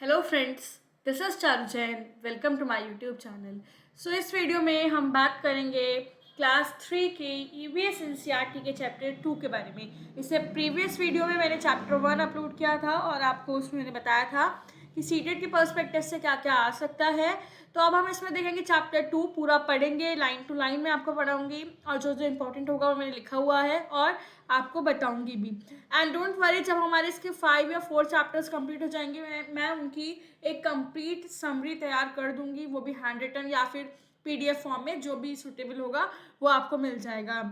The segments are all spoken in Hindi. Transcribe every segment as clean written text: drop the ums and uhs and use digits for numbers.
Hello friends, this is Charu Jain. Welcome to my YouTube channel. इस वीडियो में हम बात करेंगे क्लास 3 के ईवीएस एनसीईआरटी के चैप्टर 2 के बारे में। इससे प्रीवियस वीडियो में मैंने चैप्टर 1 अपलोड किया था और आपको उसमें मैंने बताया था कि सीटेट के पर्सपेक्टिव से क्या क्या आ सकता है। तो अब हम इसमें देखेंगे चैप्टर 2 पूरा पढ़ेंगे, लाइन टू लाइन में आपको पढ़ाऊंगी और जो जो इंपॉर्टेंट होगा वो मैंने लिखा हुआ है और आपको बताऊंगी भी। एंड डोंट वरी, जब हमारे इसके 5 या 4 चैप्टर्स कंप्लीट हो जाएंगे मैं उनकी एक कंप्लीट समरी तैयार कर दूंगी, वो भी हैंड रिटन या फिर पीडीएफ फॉर्म में, जो भी सूटेबल होगा वो आपको मिल जाएगा।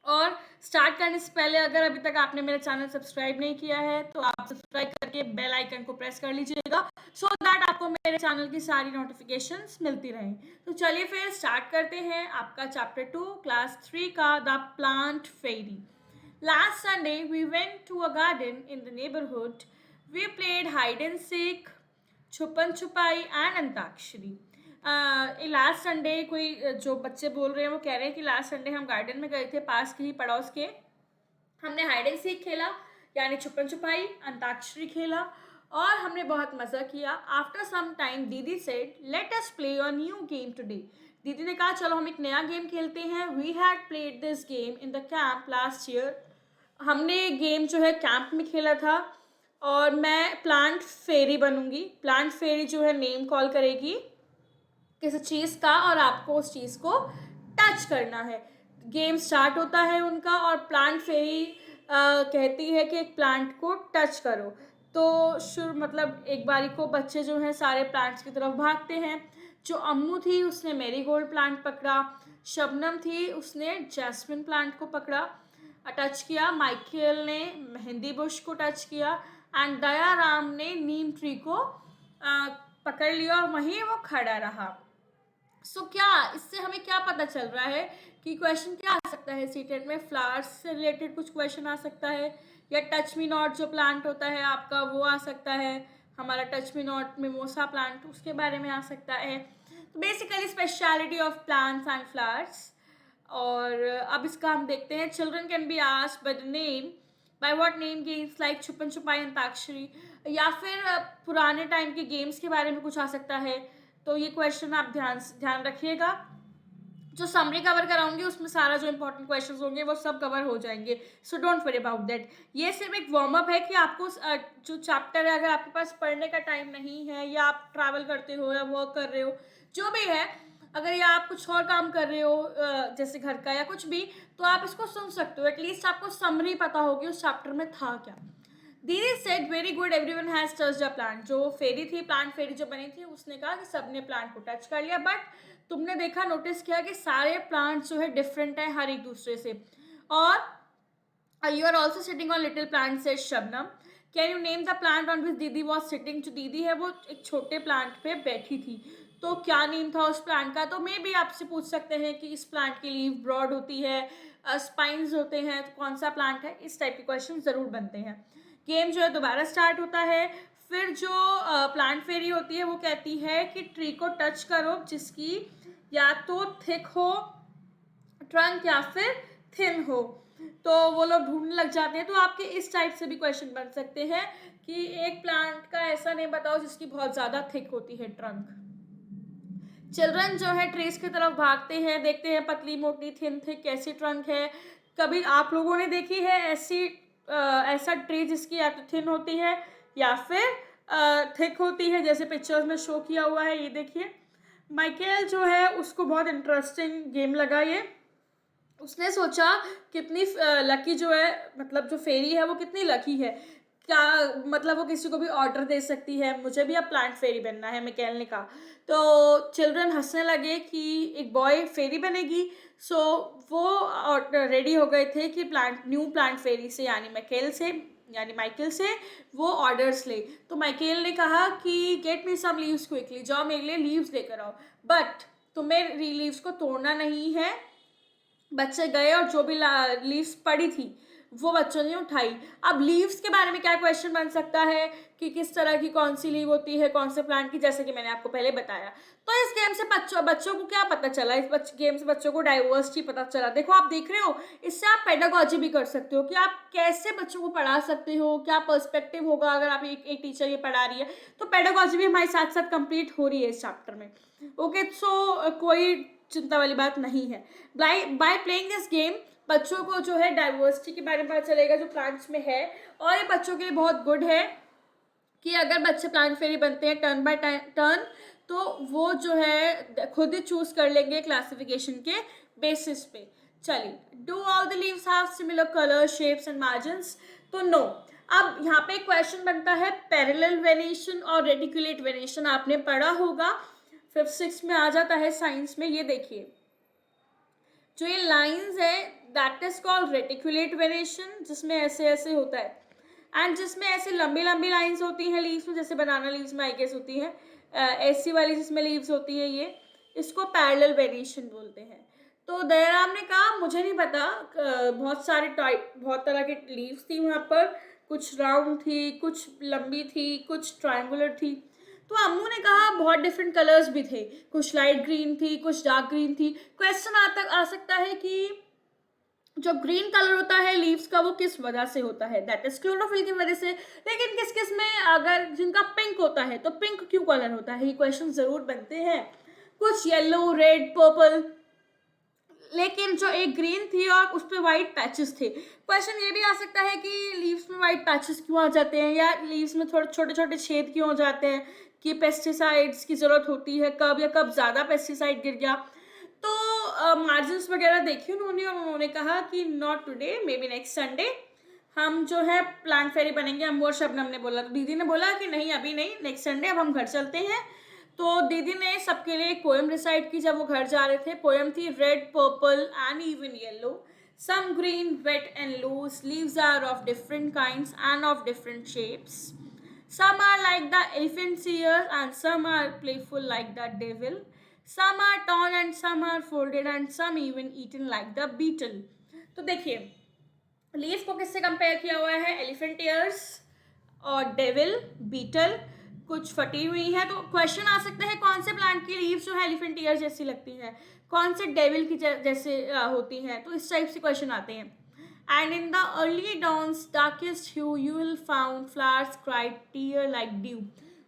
और स्टार्ट करने से पहले अगर अभी तक आपने मेरा चैनल सब्सक्राइब नहीं किया है तो आप सब्सक्राइब करके बेल आइकन को प्रेस कर लीजिएगा सो दैट आपको मेरे चैनल की सारी नोटिफिकेशंस मिलती रहें। तो चलिए फिर स्टार्ट करते हैं आपका चैप्टर 2 क्लास 3 का, the plant fairy. Last Sunday, we went to a garden in the neighborhood. We played hide and seek, छुपन छुपाई एंड अंताक्षरी। लास्ट संडे कोई जो बच्चे बोल रहे हैं वो कह रहे हैं कि लास्ट संडे हम गार्डन में गए थे, पास के ही पड़ोस के। हमने हाइड एंड सीक खेला, यानी छुपन छुपाई, अंताक्षरी खेला और हमने बहुत मज़ा किया। आफ्टर सम टाइम दीदी said let us play a new game today. दीदी ने कहा चलो हम एक नया गेम खेलते हैं। We had played this game in the camp last year. हमने गेम जो है कैंप में खेला था और मैं प्लांट फेरी बनूंगी। प्लांट फेरी जो है नेम कॉल करेगी किसी चीज़ का और आपको उस चीज़ को टच करना है। गेम स्टार्ट होता है उनका और प्लांट फेरी कहती है कि एक प्लांट को टच करो। तो शुरू मतलब एक बारी को बच्चे जो हैं सारे प्लांट्स की तरफ भागते हैं। जो अम्मू थी उसने मैरीगोल्ड प्लांट पकड़ा, शबनम थी उसने जैस्मिन प्लांट को पकड़ा, टच किया। माइकल ने मेहंदी बुश को टच किया एंड दयाराम ने नीम ट्री को पकड़ लिया और वहीं वो खड़ा रहा। क्या इससे हमें क्या पता चल रहा है कि क्वेश्चन क्या आ सकता है सीटेट में? फ्लावर्स से रिलेटेड कुछ क्वेश्चन आ सकता है, या टच मी नॉट जो प्लांट होता है आपका वो आ सकता है, हमारा touch me not mimosa plant उसके बारे में आ सकता है। तो basically speciality of plants and flowers. और अब इसका हम देखते हैं। Children can be asked by the name, by what name games like छुपन छुपाई अंताक्षरी, या फिर पुराने टाइम के गेम्स के बारे में कुछ आ सकता है। तो ये क्वेश्चन आप ध्यान रखिएगा। जो समरी कवर कराऊंगी उसमें सारा जो इंपॉर्टेंट क्वेश्चंस होंगे वो सब कवर हो जाएंगे, so don't worry about that. ये सिर्फ एक वार्म अप है कि आपको जो चैप्टर है, अगर आपके पास पढ़ने का टाइम नहीं है या आप ट्रैवल करते हो या वर्क कर रहे हो, जो भी है, अगर या आप कुछ और काम कर रहे हो जैसे घर का या कुछ भी, तो आप इसको सुन सकते हो। एटलीस्ट आपको समरी पता होगी उस चैप्टर में था क्या। दीदी said very good everyone has touched a plant. जो फेरी थी, प्लांट फेरी जो बनी थी, उसने कहा कि सबने प्लांट को टच कर लिया। बट तुमने देखा, नोटिस किया कि सारे प्लांट्स जो है डिफरेंट है हर एक दूसरे से। और you are also sitting on little plant से Shabnam. Can you name the plant on which didi was sitting? जो दीदी है वो एक छोटे प्लांट पे बैठी थी, तो क्या नेम था उस प्लांट का? तो मे भी आपसे पूछ सकते हैं कि इस प्लांट की लीव ब्रॉड होती है, स्पाइन्स होते हैं, तो कौन सा प्लांट है? इस टाइप के क्वेश्चन जरूर बनते हैं। गेम जो है दोबारा स्टार्ट होता है। फिर जो प्लांट फेरी होती है वो कहती है कि ट्री को टच करो जिसकी या तो थिक हो ट्रंक या फिर थिन हो। तो वो लोग ढूंढने लग जाते हैं। तो आपके इस टाइप से भी क्वेश्चन बन सकते हैं कि एक प्लांट का ऐसा नेम बताओ जिसकी बहुत ज़्यादा थिक होती है ट्रंक। चिल्ड्रन जो है ट्रीज की तरफ भागते हैं, देखते हैं पतली मोटी थिन थिक कैसी ट्रंक है। कभी आप लोगों ने देखी है ऐसा ट्री जिसकी या तो थिन होती है या फिर थिक होती है, जैसे पिक्चर्स में शो किया हुआ है, ये देखिए। माइकल जो है उसको बहुत इंटरेस्टिंग गेम लगा ये। उसने सोचा कितनी लकी जो है, मतलब जो फेरी है वो कितनी लकी है, क्या मतलब वो किसी को भी ऑर्डर दे सकती है, मुझे भी अब प्लांट फेरी बनना है, मिकेल ने कहा। तो चिल्ड्रन हंसने लगे कि एक बॉय फेरी बनेगी। सो वो रेडी हो गए थे कि न्यू प्लांट फेरी से यानी माइकल से वो ऑर्डर्स ले। तो माइकल ने कहा कि get me some leaves quickly, जाओ मेरे लिए लीव्स लेकर आओ, बट तुम्हें लीव्स को तोड़ना नहीं है। बच्चे गए और जो भी लीव्स पड़ी थी वो बच्चों ने उठाई। अब लीव्स के बारे में क्या क्वेश्चन बन सकता है कि किस तरह की कौन सी लीव होती है कौन से प्लांट की, जैसे कि मैंने आपको पहले बताया। तो इस गेम से बच्चों को क्या पता चला, इस गेम से बच्चों को डाइवर्सिटी पता चला। देखो आप देख रहे हो, इससे आप पेडागोजी भी कर सकते हो कि आप कैसे बच्चों को पढ़ा सकते हो, क्या पर्सपेक्टिव होगा अगर आप एक टीचर ये पढ़ा रही है। तो पेडागोजी भी हमारे साथ साथ कंप्लीट हो रही है इस चैप्टर में। ओके, सो कोई चिंता वाली बात नहीं है। बाय प्लेइंग दिस गेम बच्चों को जो है डाइवर्सिटी के बारे में पता चलेगा जो प्लांट्स में है, और ये बच्चों के लिए बहुत गुड है कि अगर बच्चे प्लांट फेरी बनते हैं टर्न बाय टर्न, तो वो जो है खुद ही चूज कर लेंगे क्लासिफिकेशन के बेसिस पे। चलिए, do all the leaves have similar colour, shapes and margins? तो नो। अब यहाँ पे क्वेश्चन बनता है पैरेलल वेनेशन और रेटिकुलेट वेनेशन, आपने पढ़ा होगा 5th 6th में आ जाता है साइंस में। ये देखिए जो ये लाइंस है that is called reticulate venation, जिसमें ऐसे ऐसे होता है, एंड जिसमें ऐसे लंबी लंबी लाइंस होती हैं लीव्स में, जैसे बनाना लीव्स में आई गेस होती हैं, ऐसी वाली जिसमें लीव्स होती हैं, ये इसको पैरेलल वेनेशन बोलते हैं। तो दयाराम ने कहा मुझे नहीं पता, बहुत सारे टाइप बहुत तरह की लीव्स थी वहाँ पर, कुछ राउंड थी, कुछ लंबी थी, कुछ ट्रायंगुलर थी। तो अम्मू ने कहा बहुत डिफरेंट कलर्स भी थे, कुछ लाइट ग्रीन थी, कुछ डार्क ग्रीन थी। क्वेश्चन आ सकता है कि जो ग्रीन कलर होता है लीव्स का वो किस वजह से होता है, दैट इज क्लोरोफिल की वजह से। लेकिन किस किस में अगर जिनका पिंक होता है तो पिंक क्यों कलर होता है, ये क्वेश्चन जरूर बनते हैं। कुछ येलो, रेड, पर्पल, लेकिन जो एक ग्रीन थी और उस पर वाइट पैचेस थे। क्वेश्चन ये भी आ सकता है कि लीव्स में वाइट पैचेस क्यों आ जाते हैं, या लीव्स में थोड़े छोटे छोटे छेद क्यों हो जाते हैं, कि पेस्टिसाइड्स की ज़रूरत होती है कब, या कब ज़्यादा पेस्टिसाइड गिर गया। तो मार्जिन्स वगैरह देखी उन्होंने, और उन्होंने कहा कि not today, may be next Sunday हम जो है प्लांट फेरी बनेंगे। अम्मू और शबनम ने बोला, तो दीदी ने बोला कि नहीं अभी नहीं, नेक्स्ट संडे, अब हम घर चलते हैं। तो दीदी ने सबके लिए एक पोएम रिसाइट की जब वो घर जा रहे थे। पोएम थी red, purple and even yellow, some green, wet and loose, leaves are of different kinds and of different shapes, some are like the elephant's ears and some are playful like the devil, some are torn and some are folded and some even eaten like the beetle। तो देखिए लीफ को किससे कंपेयर किया हुआ है, एलिफेंट ईयर्स और डेविल, बीटल, कुछ फटी हुई है। तो क्वेश्चन आ सकता है कौन से प्लांट की लीव्स जो है एलिफेंट ईयर जैसी लगती हैं, कौन से डेविल की जैसे होती हैं। तो इस टाइप से क्वेश्चन आते हैं। And in the early dawn's darkest hue you will found flowers cried tear like dew।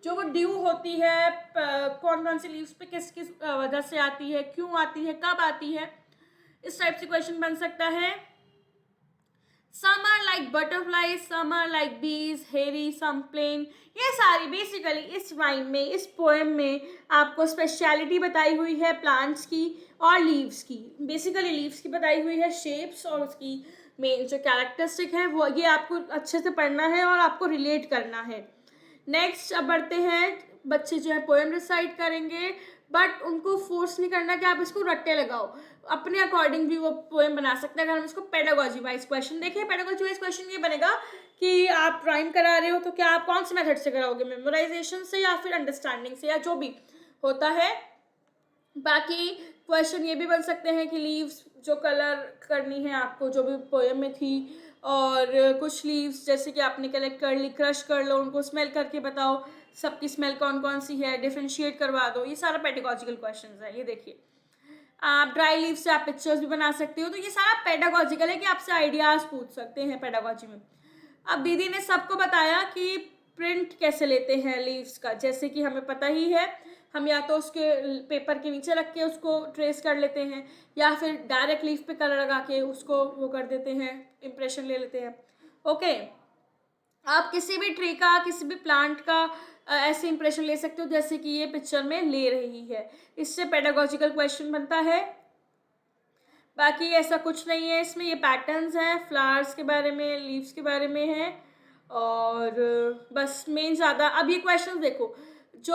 जो वो ड्यू होती है कौन कौन सी लीव्स पे किस किस वजह से आती है, क्यों आती है, कब आती है, इस टाइप से क्वेश्चन बन सकता है। Some are like butterflies, some are like bees, hairy, some plain। ये सारी बेसिकली इस राइम में, इस पोएम में आपको स्पेशलिटी बताई हुई है प्लांट्स की और लीव्स की। बेसिकली लीव्स की बताई हुई है शेप्स, और उसकी मेन जो कैरेक्टरिस्टिक है वो ये आपको अच्छे से पढ़ना है और आपको रिलेट करना है। नेक्स्ट अब बढ़ते हैं, बच्चे जो है पोएम रिसाइट करेंगे, बट उनको फोर्स नहीं करना कि आप इसको रट्टे लगाओ, अपने अकॉर्डिंग भी वो पोएम बना सकते हैं। अगर हम इसको पेडागोजी वाइज क्वेश्चन देखें, पेडागोजी वाइज क्वेश्चन ये बनेगा कि आप राइम करा रहे हो तो क्या आप कौन से मेथड से कराओगे, मेमोराइजेशन से या फिर अंडरस्टैंडिंग से, या जो भी होता है। बाकी क्वेश्चन ये भी बन सकते हैं कि लीव्स जो कलर करनी है आपको जो भी पोएम में थी, और कुछ लीव्स जैसे कि आपने कलेक्ट कर ली, क्रश कर लो, उनको स्मेल करके बताओ सबकी स्मेल कौन कौन सी है, डिफ्रेंशिएट करवा दो। ये सारा पेडागोजिकल क्वेश्चंस है। ये देखिए आप ड्राई लीव से आप पिक्चर्स भी बना सकते हो। तो ये सारा पेडागोजिकल है कि आपसे आइडियाज पूछ सकते हैं पेडागोजी में। अब दीदी ने सबको बताया कि प्रिंट कैसे लेते हैं लीव्स का, जैसे कि हमें पता ही है, हम या तो उसके पेपर के नीचे रख के उसको ट्रेस कर लेते हैं, या फिर डायरेक्ट लीफ पे कलर लगा के उसको वो कर देते हैं, इम्प्रेशन ले लेते हैं। ओके, आप किसी भी ट्री का, किसी भी प्लांट का ऐसे इंप्रेशन ले सकते हो जैसे कि ये पिक्चर में ले रही है। इससे पेडागोजिकल क्वेश्चन बनता है। बाकी ऐसा कुछ नहीं है इसमें, ये पैटर्न्स हैं, फ्लावर्स के बारे में, लीव्स के बारे में है, और बस मेन ज़्यादा। अब ये क्वेश्चन देखो, जो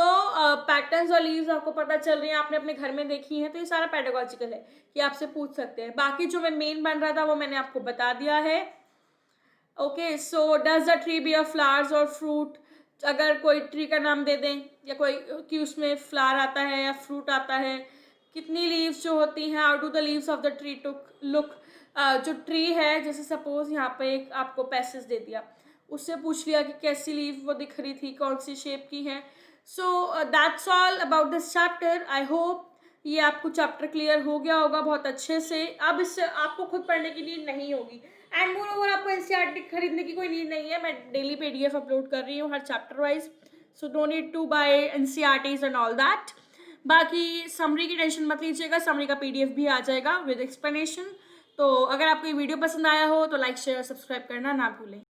पैटर्न्स और लीव्स आपको पता चल रही हैं, आपने अपने घर में देखी हैं, तो ये सारा पेडागोजिकल है कि आपसे पूछ सकते हैं। बाकी जो मैं मेन बन रहा था वो मैंने आपको बता दिया है। Okay, so does the tree beer flowers और फ्रूट? अगर कोई ट्री का नाम दे दें, या कोई कि उसमें फ्लावर आता है या फ्रूट आता है, कितनी लीव्स जो होती हैं, how do the leaves of the tree took look? जो ट्री है, जैसे सपोज यहाँ पे एक आपको पैसेज दे दिया, उससे पूछ लिया कि कैसी लीफ वो दिख रही थी, कौन सी शेप की है. So that's all about this chapter. I hope ये आपको चैप्टर क्लियर हो गया होगा बहुत अच्छे से. अब इससे आपको खुद पढ़ने की नीड नहीं होगी. एंड मोर ओवर आपको एनसीईआरटी खरीदने की कोई नीड नहीं है. मैं डेली पीडीएफ अपलोड कर रही हूँ हर chapter wise. So don't need to buy NCERTs and all that. बाकी समरी की टेंशन मत लीजिएगा, समरी का पीडीएफ भी आ जाएगा विद एक्सप्लेनेशन. तो अगर आपको ये वीडियो पसंद आया हो तो लाइक शेयर सब्सक्राइब करना ना भूलें.